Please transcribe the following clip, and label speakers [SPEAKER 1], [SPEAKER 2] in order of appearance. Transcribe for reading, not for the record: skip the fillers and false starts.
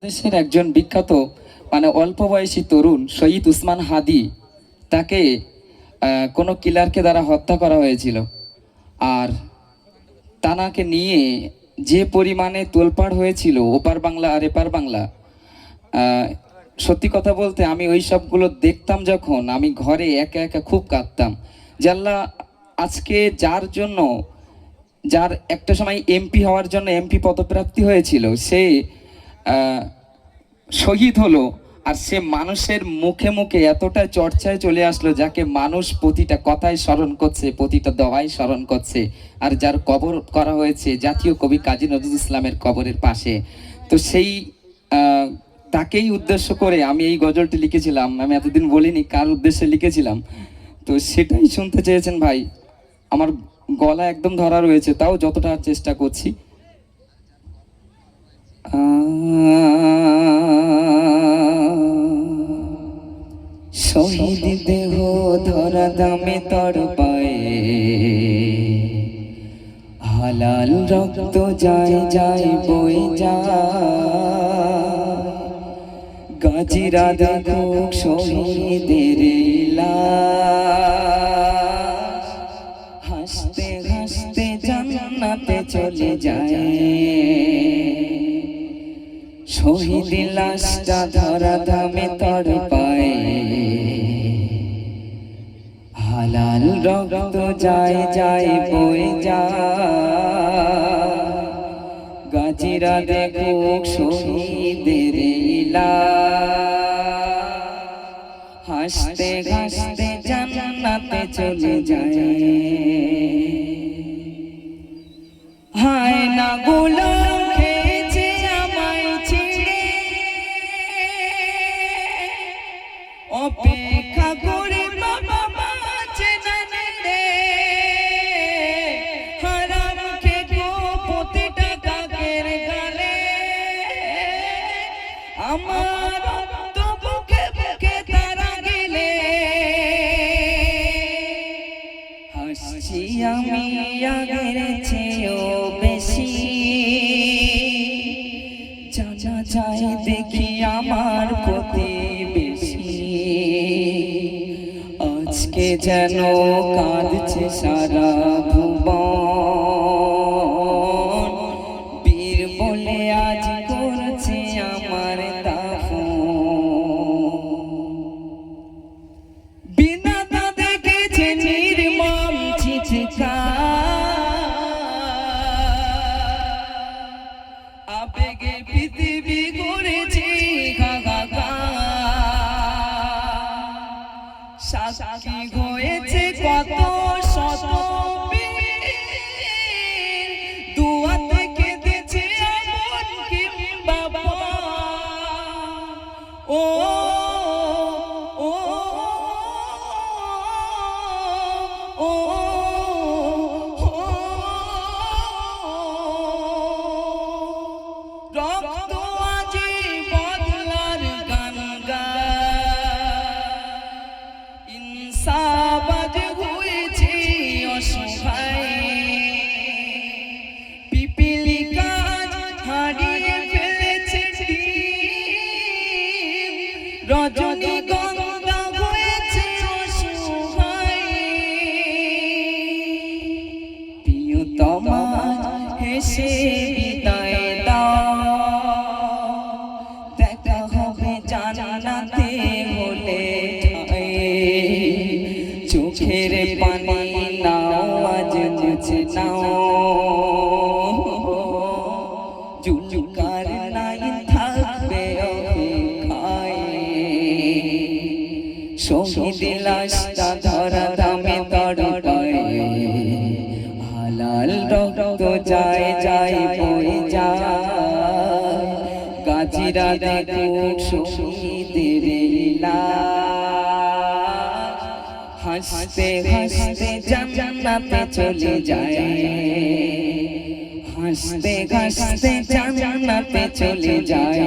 [SPEAKER 1] দেশের একজন বিখ্যাত অল্প বয়সী তরুণ শহীদ উসমান হাদি তাকে কোনো কিলারকে দ্বারা হত্যা করা হয়েছিল। আর তানাকে নিয়ে যে পরিমাণে তোলপাড় হয়েছিল ওপার বাংলা আর এপার বাংলা, সত্যি কথা বলতে আমি ওই সবগুলো দেখতাম যখন আমি ঘরে একা একা খুব কাঁদতাম। জাল্লা আজকে যার একটা সময় এমপি হওয়ার জন্য এমপি পদপ্রাপ্তি হয়েছিল, সে শহীদ হলো। আর সে মানুষের মুখে মুখে এতটা চর্চায় চলে আসলো, যাকে মানুষ প্রতিটা কথায় স্মরণ করছে, প্রতিটা দোয়ায় স্মরণ করছে। আর যার কবর করা হয়েছে জাতীয় কবি কাজী নজরুল ইসলামের কবরের পাশে। তো সেই তাকেই উদ্দেশ্য করে আমি এই গজলটি লিখেছিলাম। আমি এতদিন বলিনি কার উদ্দেশ্যে লিখেছিলাম, তো সেটাই শুনতে চেয়েছেন ভাই। আমার গলা একদম ধরা রয়েছে, তাও যতটা চেষ্টা করছি। শহীদ দেহ ধরা দামে তড়পায়, হালাল রক্ত যায় যায় বয়ে যায়। গাজীরা দেখুক শহীদের লাশ, হাসতে হাসতে জান্নাতে চলে যায়। শহীদ লাশটা ধরা দামে তড়পায়, হালাল রক্ত যায় যায় বয়ে যায়। গাজীরা দেখুক শহীদের লাশ, হাসতে হাসতে জান্নাতে চলে যায়। হায় না গোলাম খেয়েছে আমায় ছেড়ে, অপেক্ষা করে বাবা বাঁচে না রে। হারাম খেতো প্রতিটা কাকের গালে, আমার তো বুকে বুকে তারা গেলে। হাসছি আমি আগের চেয়েও বেশি, যা যা চাই দেখি আমার প্রতিবেশী। আজকে যেন কাঁদছে সারা ভুবন, বীর বলে আজ করছে আমার দাফন। বিনা দাদে গেছে নির্মম চিৎকার, আবেগে পৃথিবী করেছে হাহাকার। সাক্ষী হয়েছে কত শত বীর, দুয়াতে কেঁদেছে এমন কিংবা ও ও ও রক্ত আজি বদলার গান গায়, ইনসাফ আজ হয়েছে অসহায়। পিপিলিকা হারিয়ে ফেলেছে রজনীগন্ধা হয়েছে অসহায়। প্রিয়তমা হেসে বিদায় দাও, দেখা হবে জান্নাতে হলে ঠাঁই। চোখের পানি নাও আজ মুছে নাও, জুলুকার নাই থাকবে অপেক্ষায়। শহীদ লাশটা ধরা দামে তড়পায়, হালাল রক্ত যায় যায় বয়ে যায়। গাজীরা দেখুক শহীদের লাশ, হাসতে হাসতে জান্নাতে চলে যায়। হাসতে হাসতে জান্নাতে চলে যায়।